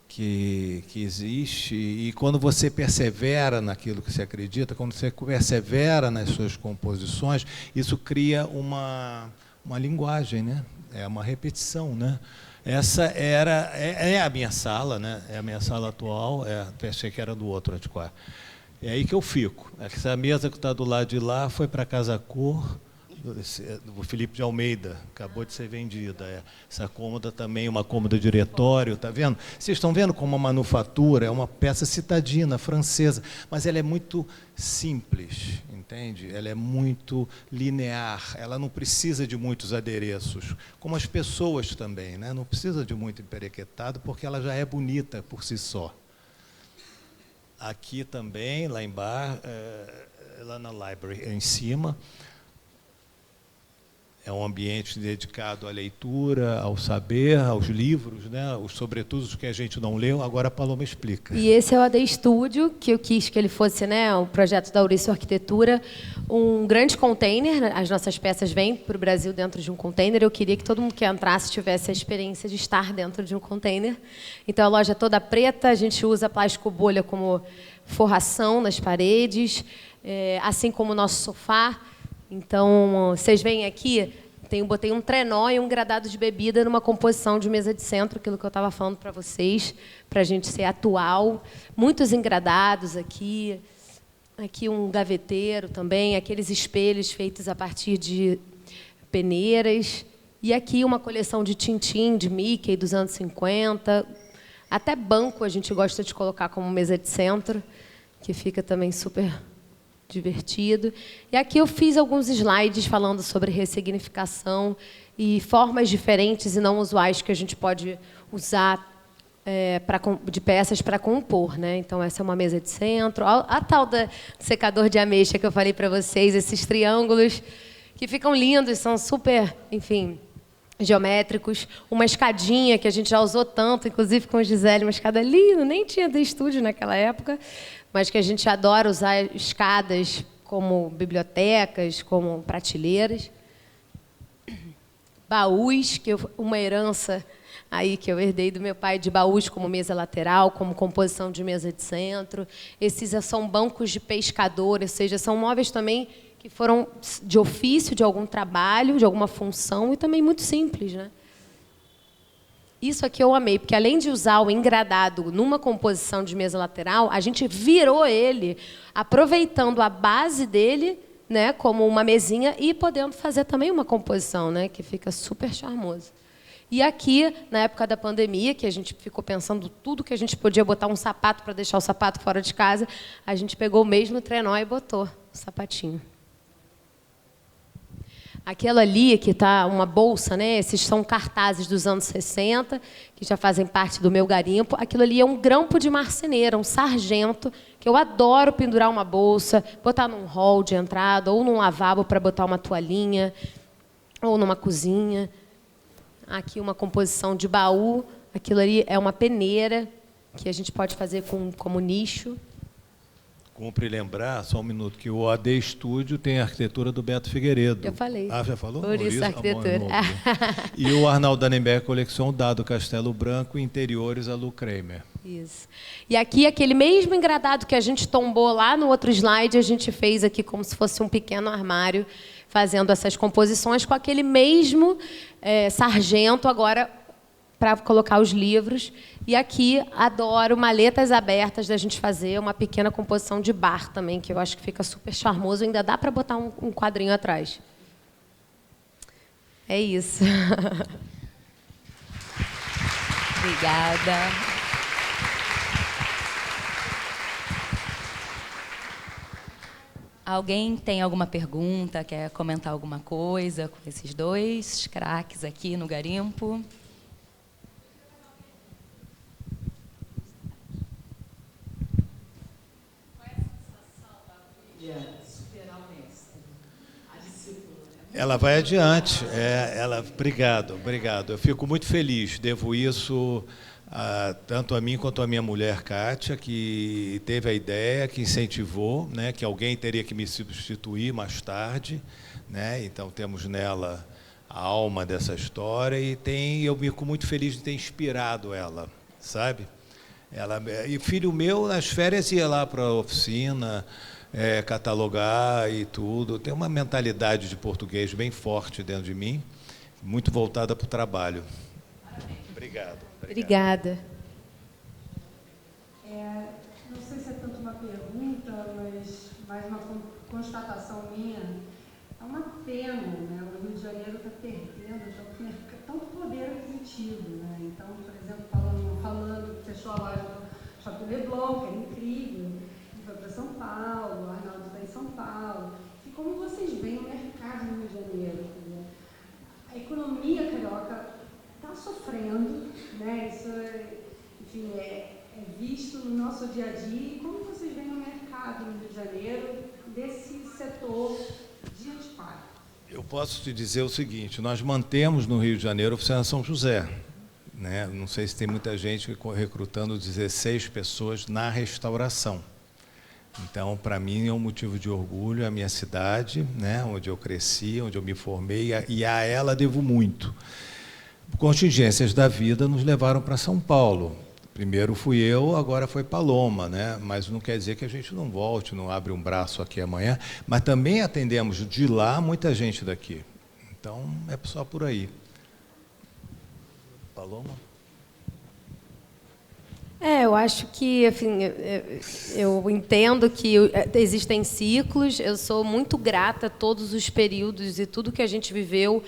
[SPEAKER 3] que existe, e quando você persevera naquilo que você acredita, quando você persevera nas suas composições, isso cria uma linguagem, né? É uma repetição, né? Essa é a minha sala, né? É a minha sala atual, pensei que era do outro antiquário. É aí que eu fico. Essa mesa que está do lado de lá foi para a Casa Cor, do Felipe de Almeida, acabou de ser vendida. Essa cômoda também, uma cômoda diretório, está vendo? Vocês estão vendo como a manufatura é uma peça citadina, francesa, mas ela é muito simples, entende? Ela é muito linear, ela não precisa de muitos adereços, como as pessoas também, né? Não precisa de muito emperequetado, porque ela já é bonita por si só. Aqui também, lá embaixo, lá na library, em cima, é um ambiente dedicado à leitura, ao saber, aos livros, né? Sobretudo os que a gente não leu. Agora a Paloma explica.
[SPEAKER 4] E esse é o AD Studio, que eu quis que ele fosse, né, o projeto da Aurício Arquitetura, um grande container. As nossas peças vêm para o Brasil dentro de um container. Eu queria que todo mundo que entrasse tivesse a experiência de estar dentro de um container. Então, a loja é toda preta, a gente usa plástico bolha como forração nas paredes, assim como o nosso sofá. Então, vocês veem aqui, botei um trenó e um gradado de bebida numa composição de mesa de centro, aquilo que eu estava falando para vocês, para a gente ser atual. Muitos engradados aqui. Aqui um gaveteiro também, aqueles espelhos feitos a partir de peneiras. E aqui uma coleção de Tintin, de Mickey, dos anos 50. Até banco a gente gosta de colocar como mesa de centro, que fica também super divertido. E aqui eu fiz alguns slides falando sobre ressignificação e formas diferentes e não usuais que a gente pode usar de peças para compor, né? Então, essa é uma mesa de centro. A tal da secador de ameixa que eu falei para vocês, esses triângulos que ficam lindos, são super, enfim, geométricos. Uma escadinha que a gente já usou tanto, inclusive com a Gisele, uma escada linda, nem tinha de estúdio naquela época, mas que a gente adora usar escadas como bibliotecas, como prateleiras. Baús, uma herança aí que eu herdei do meu pai, de baús como mesa lateral, como composição de mesa de centro. Esses são bancos de pescador, ou seja, são móveis também que foram de ofício, de algum trabalho, de alguma função, e também muito simples, né? Isso aqui eu amei, porque além de usar o engradado numa composição de mesa lateral, a gente virou ele, aproveitando a base dele, né, como uma mesinha, e podendo fazer também uma composição, né, que fica super charmoso. E aqui, na época da pandemia, que a gente ficou pensando tudo que a gente podia botar um sapato para deixar o sapato fora de casa, a gente pegou o mesmo trenó e botou o sapatinho. Aquilo ali, que está uma bolsa, né? Esses são cartazes dos anos 60, que já fazem parte do meu garimpo. Aquilo ali é um grampo de marceneira, um sargento, que eu adoro pendurar uma bolsa, botar num hall de entrada, ou num lavabo para botar uma toalhinha, ou numa cozinha. Aqui uma composição de baú. Aquilo ali é uma peneira, que a gente pode fazer como nicho.
[SPEAKER 3] Cumpre lembrar, só um minuto, que o AD Studio tem a arquitetura do Beto Figueiredo.
[SPEAKER 4] Eu falei.
[SPEAKER 3] Ah, já falou?
[SPEAKER 4] Por isso a arquitetura.
[SPEAKER 3] E o Arnaldo Dannenberg Coleção, Dado Castelo Branco, interiores a Lu Kramer.
[SPEAKER 4] Isso. E aqui, aquele mesmo engradado que a gente tombou lá no outro slide, a gente fez aqui como se fosse um pequeno armário, fazendo essas composições com aquele mesmo sargento, agora para colocar os livros. E aqui, adoro maletas abertas da gente fazer uma pequena composição de bar também, que eu acho que fica super charmoso. Ainda dá para botar um quadrinho atrás. É isso.
[SPEAKER 2] Obrigada. Alguém tem alguma pergunta, quer comentar alguma coisa com esses dois craques aqui no garimpo?
[SPEAKER 3] Ela vai adiante. Obrigado. Eu fico muito feliz. Devo isso tanto a mim quanto a minha mulher, Kátia, que teve a ideia, que incentivou, né, que alguém teria que me substituir mais tarde, né? Então temos nela a alma dessa história eu fico muito feliz de ter inspirado ela, sabe? E filho meu, nas férias, ia lá para a oficina, catalogar e tudo. Tem uma mentalidade de português bem forte dentro de mim, muito voltada para o trabalho. Obrigado.
[SPEAKER 4] Obrigada.
[SPEAKER 5] Não sei se é tanto uma pergunta, mas mais uma constatação minha. É uma pena, né? O Rio de Janeiro está perdendo tanto poder aquisitivo, né? Então, por exemplo, falando que fechou a loja do Shopping Leblon, que era incrível, e foi para São Paulo, o Arnaldo está em São Paulo. E como vocês veem o mercado no Rio de Janeiro? Né? A economia carioca está sofrendo, né? Isso, enfim, é visto no nosso dia a dia. E como vocês veem o mercado no Rio de Janeiro desse setor de antiquário?
[SPEAKER 3] Eu posso te dizer o seguinte: nós mantemos no Rio de Janeiro a Oficina São José, né? Não sei se tem muita gente recrutando 16 pessoas na restauração. Então, para mim, é um motivo de orgulho, a minha cidade, né? Onde eu cresci, onde eu me formei, e a ela devo muito. Contingências da vida nos levaram para São Paulo. Primeiro fui eu, agora foi Paloma, né? Mas não quer dizer que a gente não volte, não abre um braço aqui amanhã. Mas também atendemos de lá muita gente daqui. Então, é só por aí. Paloma?
[SPEAKER 4] Eu acho que, enfim, eu entendo que existem ciclos. Eu sou muito grata a todos os períodos e tudo que a gente viveu.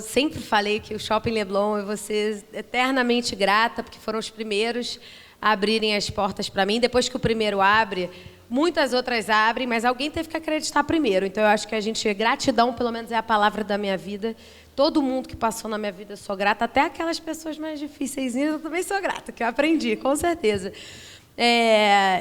[SPEAKER 4] Sempre falei que o Shopping Leblon, eu vou ser eternamente grata, porque foram os primeiros a abrirem as portas para mim. Depois que o primeiro abre, muitas outras abrem, mas alguém teve que acreditar primeiro. Então, eu acho que gratidão, pelo menos, é a palavra da minha vida. Todo mundo que passou na minha vida, eu sou grata. Até aquelas pessoas mais difíceis, eu também sou grata, que eu aprendi, com certeza.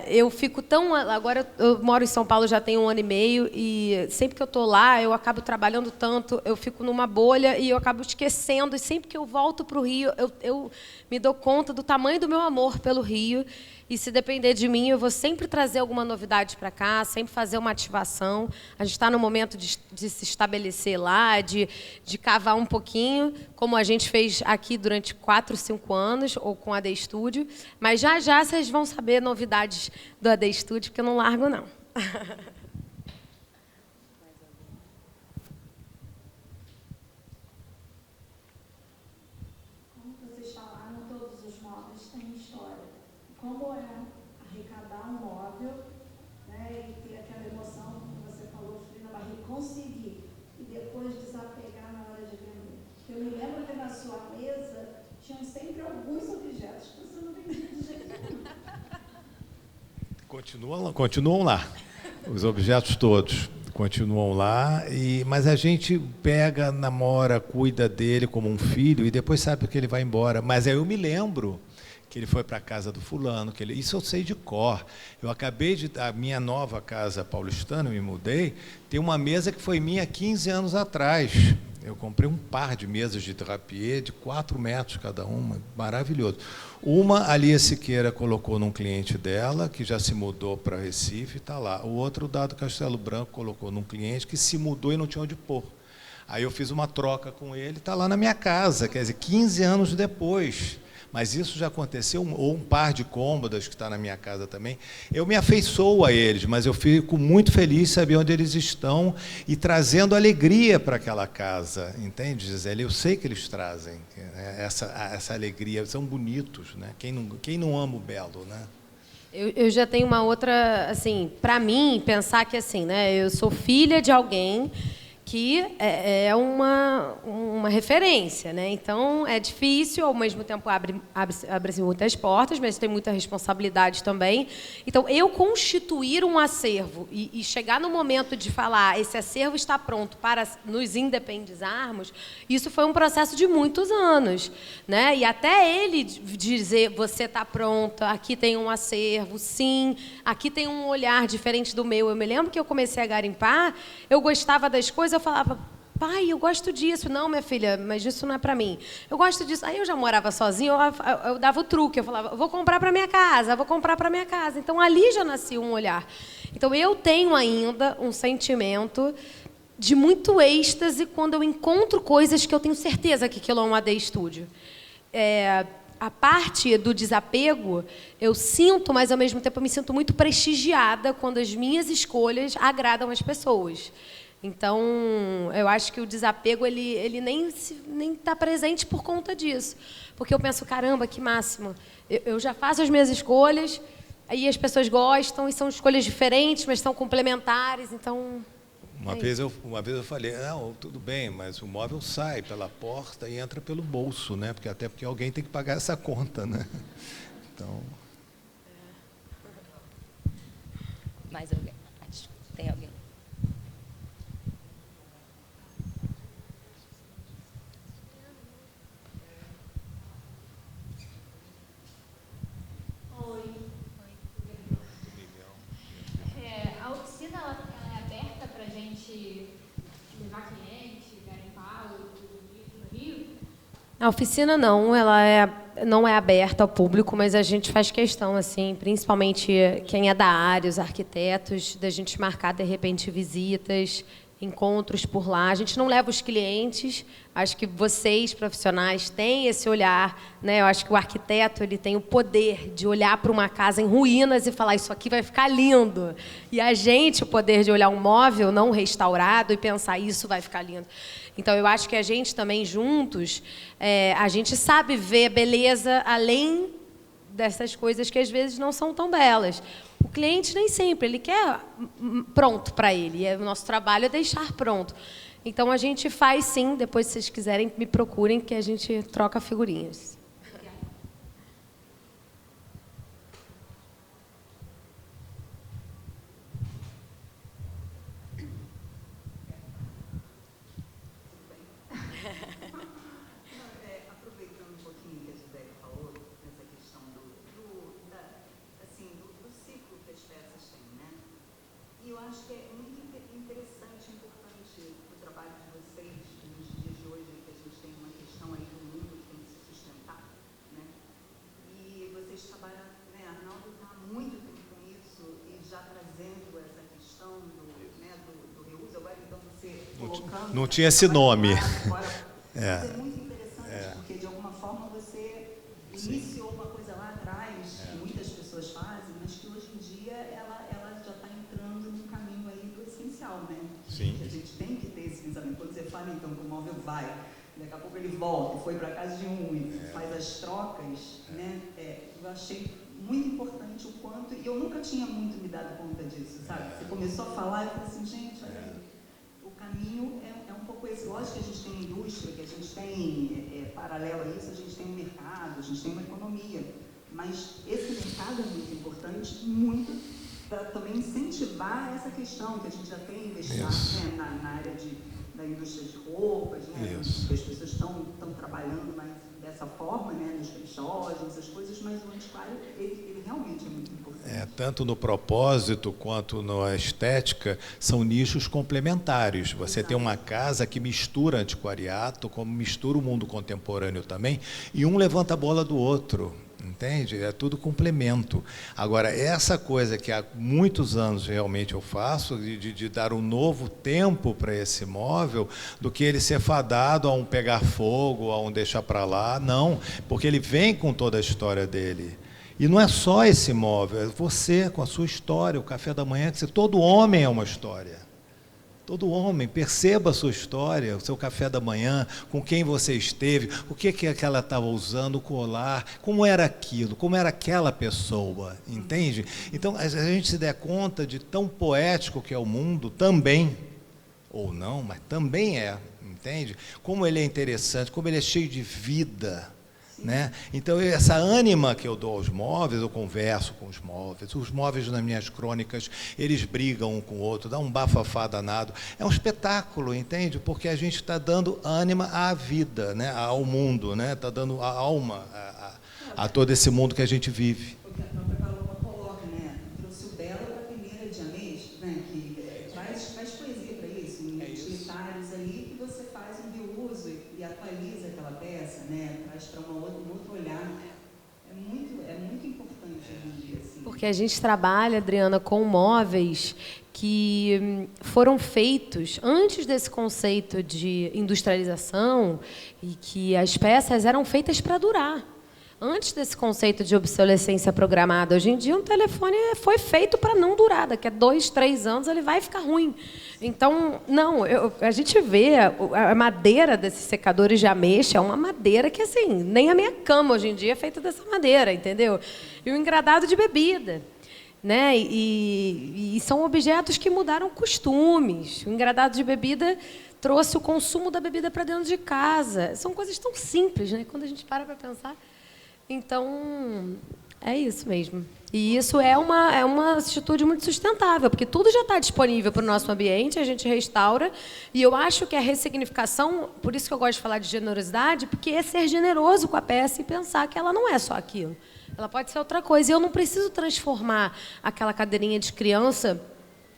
[SPEAKER 4] Eu fico tão... Agora, eu moro em São Paulo já tem 1 ano e meio, e sempre que eu estou lá, eu acabo trabalhando tanto, eu fico numa bolha e eu acabo esquecendo. E sempre que eu volto para o Rio, eu me dou conta do tamanho do meu amor pelo Rio. E, se depender de mim, eu vou sempre trazer alguma novidade para cá, sempre fazer uma ativação. A gente está no momento de se estabelecer lá, de cavar um pouquinho, como a gente fez aqui durante 4, 5 anos, ou com a AD Studio. Mas já vocês vão saber novidades do AD Studio, porque eu não largo, não.
[SPEAKER 5] Como vocês falaram, todos os móveis têm história. Como é arrecadar um móvel, né, e ter aquela emoção, como você falou, frio na barriga, conseguir, e depois desapegar na hora de vender? Eu me lembro que na sua mesa tinham sempre alguns objetos que você não vendia de jeito nenhum.
[SPEAKER 3] Continuam lá. Os objetos todos continuam lá, mas a gente pega, namora, cuida dele como um filho e depois sabe que ele vai embora. Mas aí eu me lembro que ele foi para a casa do fulano, isso eu sei de cor. Eu acabei a minha nova casa paulistana, eu me mudei, tem uma mesa que foi minha 15 anos atrás. Eu comprei um par de mesas de drapier de 4 metros cada uma, maravilhoso. Uma, a Lia Siqueira colocou num cliente dela, que já se mudou para Recife, está lá. O outro, o Dado Castelo Branco, colocou num cliente que se mudou e não tinha onde pôr. Aí eu fiz uma troca com ele, está lá na minha casa, quer dizer, 15 anos depois. mas isso já aconteceu, ou um par de cômodas que está na minha casa também. Eu me afeiçoo a eles, mas eu fico muito feliz de saber onde eles estão e trazendo alegria para aquela casa, entende, Gisele? Eu sei que eles trazem essa alegria, são bonitos, né? Quem não ama o belo, né?
[SPEAKER 4] Eu já tenho uma outra, assim, para mim, pensar que, assim, né, eu sou filha de alguém que é uma referência, né? Então, é difícil, ao mesmo tempo abre-se muitas portas, mas tem muita responsabilidade também. Então, eu constituir um acervo e chegar no momento de falar esse acervo está pronto para nos independizarmos, isso foi um processo de muitos anos, né? E até ele dizer, você está pronta, aqui tem um acervo, sim, aqui tem um olhar diferente do meu. Eu me lembro que eu comecei a garimpar, eu gostava das coisas, eu falava, pai, eu gosto disso. Não, minha filha, mas isso não é para mim. Eu gosto disso. Aí eu já morava sozinha, eu dava o truque. Eu falava, vou comprar para minha casa, vou comprar para minha casa. Então, ali já nascia um olhar. Então, eu tenho ainda um sentimento de muito êxtase quando eu encontro coisas que eu tenho certeza que aquilo é um AD Studio. A parte do desapego, eu sinto, mas, ao mesmo tempo, eu me sinto muito prestigiada quando as minhas escolhas agradam as pessoas. Então, eu acho que o desapego ele nem está presente por conta disso. Porque eu penso, caramba, que máximo. Eu já faço as minhas escolhas, aí as pessoas gostam, e são escolhas diferentes, mas são complementares, então...
[SPEAKER 3] Uma vez eu falei, não, tudo bem, mas o móvel sai pela porta e entra pelo bolso, né? Até porque alguém tem que pagar essa conta, né? Então...
[SPEAKER 2] Mais alguém? Tem alguém?
[SPEAKER 6] A oficina ela é aberta para a gente levar cliente, garimpar no Rio?
[SPEAKER 4] A oficina não, não é aberta ao público, mas a gente faz questão, assim, principalmente quem é da área, os arquitetos, da gente marcar, de repente, visitas, encontros por lá. A gente não leva os clientes, acho que vocês, profissionais, têm esse olhar, né? Eu acho que o arquiteto ele tem o poder de olhar para uma casa em ruínas e falar, isso aqui vai ficar lindo. E a gente, o poder de olhar um móvel não restaurado e pensar, isso vai ficar lindo. Então, eu acho que a gente também, juntos, a gente sabe ver beleza além dessas coisas que, às vezes, não são tão belas. O cliente nem sempre, ele quer pronto para ele. E o nosso trabalho é deixar pronto. Então, a gente faz, sim. Depois, se vocês quiserem, me procurem, que a gente troca figurinhas.
[SPEAKER 7] Aproveitando um pouquinho que a Gisele falou, nessa questão do ciclo que as peças têm, né? E eu acho que é muito interessante, importante o trabalho de vocês nos dias de hoje, que a gente tem uma questão aí do mundo que tem que se sustentar, né? E vocês trabalham, né? A Arnaldo está há muito tempo com isso e já trazendo essa questão do reuso. Agora, então, você colocando...
[SPEAKER 3] Não tinha esse nome.
[SPEAKER 7] É muito interessante, porque de alguma forma você iniciou uma coisa lá atrás, que muitas pessoas fazem, mas que hoje em dia ela já está entrando num caminho aí do essencial, né?
[SPEAKER 3] Sim.
[SPEAKER 7] Que a gente tem que ter esse pensamento. Quando você fala, então, que o móvel vai, daqui a pouco ele volta, foi para a casa de um e faz as trocas, né? Eu achei muito importante o quanto, e eu nunca tinha muito me dado conta disso, sabe? Você começou a falar, eu falei assim, gente, olha aí, o caminho é um pouco esse. Lógico que a gente tem indústria, que a gente tem, paralelo a isso, a gente tem um mercado, a gente tem uma economia, mas esse mercado é muito importante, muito, para também incentivar essa questão que a gente já tem investido, né, na área da indústria de roupas, né, que as pessoas estão trabalhando mais dessa forma, né, nos brechós, essas coisas, mas o antiquário, ele realmente é muito importante.
[SPEAKER 3] Tanto no propósito quanto na estética, são nichos complementares. Você tem uma casa que mistura antiquariato, como mistura o mundo contemporâneo também, e um levanta a bola do outro. entende? É tudo complemento. Agora, essa coisa que há muitos anos realmente eu faço, de dar um novo tempo para esse móvel, do que ele ser fadado a um pegar fogo, a um deixar para lá, não, porque ele vem com toda a história dele. E não é só esse móvel, é você com a sua história, o café da manhã, que todo homem é uma história. Todo homem, perceba a sua história, o seu café da manhã, com quem você esteve, o que ela estava usando, o colar, como era aquilo, como era aquela pessoa, entende? Então, a gente se der conta de tão poético que é o mundo, também, ou não, mas também é, entende? Como ele é interessante, como ele é cheio de vida, né? Então, essa ânima que eu dou aos móveis, eu converso com os móveis nas minhas crônicas, eles brigam um com o outro, dá um bafafá danado. É um espetáculo, entende? Porque a gente está dando ânima à vida, né? Ao mundo, né? Está dando a alma a todo esse mundo que a gente vive.
[SPEAKER 7] Porque a própria Paloma coloca, né? Trouxe o Belo para a primeira de Amês, né? Que faz poesia para isso, em utilitários ali, que você faz um biuso e atualiza aquela peça, né? Traz para um outro olhar. É muito importante hoje em dia, assim.
[SPEAKER 4] Porque a gente trabalha, Adriana, com móveis que foram feitos antes desse conceito de industrialização e que as peças eram feitas para durar. Antes desse conceito de obsolescência programada, hoje em dia um telefone foi feito para não durar. Daqui a 2, 3 anos ele vai ficar ruim. Então, não, a gente vê a madeira desses secadores de ameixa, é uma madeira que, assim, nem a minha cama hoje em dia é feita dessa madeira, entendeu? E o engradado de bebida, né? E são objetos que mudaram costumes. O engradado de bebida trouxe o consumo da bebida para dentro de casa. São coisas tão simples, né? Quando a gente para pensar. Então, é isso mesmo. E isso é uma atitude muito sustentável, porque tudo já está disponível para o nosso ambiente, a gente restaura. E eu acho que a ressignificação, por isso que eu gosto de falar de generosidade, porque é ser generoso com a peça e pensar que ela não é só aquilo. Ela pode ser outra coisa. E eu não preciso transformar aquela cadeirinha de criança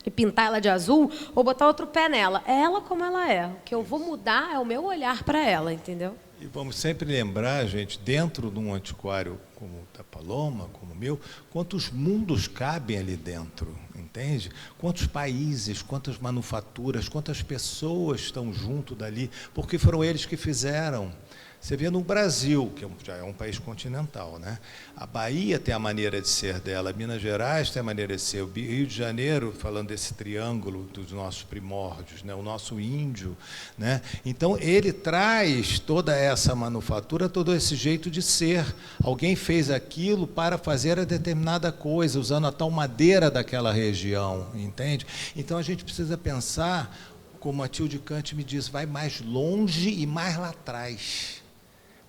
[SPEAKER 4] e pintar ela de azul ou botar outro pé nela. É ela como ela é. O que eu vou mudar é o meu olhar para ela, entendeu?
[SPEAKER 3] E vamos sempre lembrar, gente, dentro de um antiquário como o da Paloma, como o meu, quantos mundos cabem ali dentro, entende? Quantos países, quantas manufaturas, quantas pessoas estão junto dali, porque foram eles que fizeram. Você vê no Brasil, que já é um país continental, né? A Bahia tem a maneira de ser dela, Minas Gerais tem a maneira de ser, o Rio de Janeiro, falando desse triângulo dos nossos primórdios, né? O nosso índio, né? Então, ele traz toda essa manufatura, todo esse jeito de ser. Alguém fez aquilo para fazer a determinada coisa, usando a tal madeira daquela região, entende? Então, a gente precisa pensar, como a Tilde Kant me diz, vai mais longe e mais lá atrás.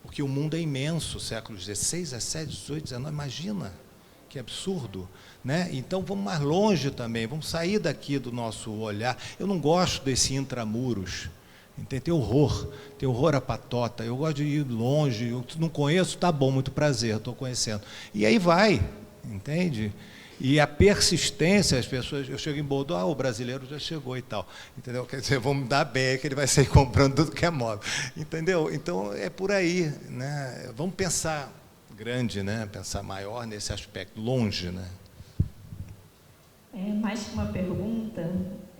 [SPEAKER 3] Porque o mundo é imenso, séculos XVI, XVII, XVIII, XIX, imagina, que absurdo, né? Então, vamos mais longe também, vamos sair daqui do nosso olhar. Eu não gosto desse intramuros, entende? Tem horror à patota, eu gosto de ir longe, eu não conheço, tá bom, muito prazer, estou conhecendo. E aí vai, entende? E a persistência, as pessoas, eu chego em Bordeaux, o brasileiro já chegou e tal, entendeu? Quer dizer, vamos dar bem, que ele vai sair comprando tudo que é móvel, entendeu? Então, é por aí, né? Vamos pensar grande, né? Pensar maior nesse aspecto, longe, né?
[SPEAKER 8] Mais que uma pergunta,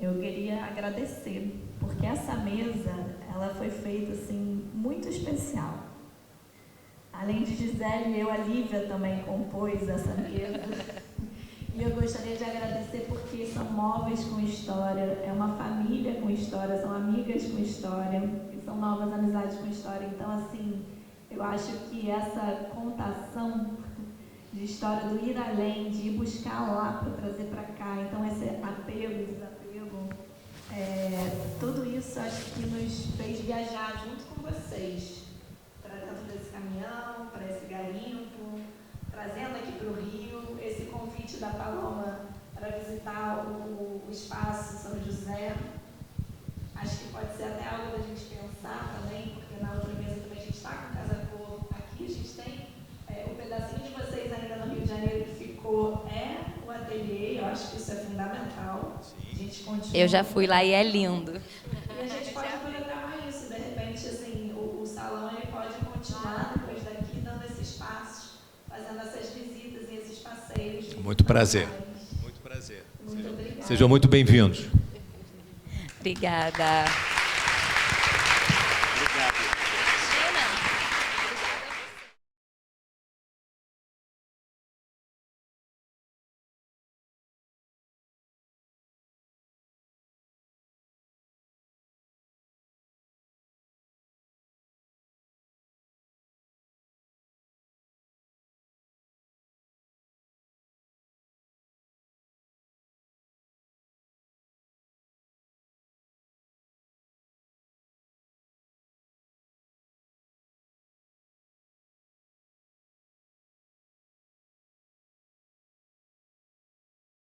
[SPEAKER 8] eu queria agradecer, porque essa mesa, ela foi feita, assim, muito especial. Além de Gisele, a Lívia também compôs essa mesa. E eu gostaria de agradecer porque são móveis com história, é uma família com história, são amigas com história, e são novas amizades com história. Então, assim, eu acho que essa contação de história do ir além, de ir buscar lá para trazer para cá, então esse apego e desapego, tudo isso acho que nos fez viajar junto com vocês, para dentro desse caminhão, para esse garimpo, trazendo aqui para o Rio esse convite da Paloma para visitar o espaço São José. Acho que pode ser até algo da gente pensar também, porque na outra mesa também a gente está com Casa Cor aqui, a gente tem o pedacinho de vocês ainda no Rio de Janeiro que ficou, o ateliê, eu acho que isso é fundamental. A gente continua.
[SPEAKER 2] Eu já fui lá e é lindo.
[SPEAKER 8] E a gente pode programar isso, de repente, assim, o salão ele pode continuar depois daqui, dando esse espaço, fazendo essa vocês.
[SPEAKER 3] Muito prazer.
[SPEAKER 8] Muito prazer. Muito obrigada.
[SPEAKER 3] Sejam muito bem-vindos.
[SPEAKER 2] Obrigada.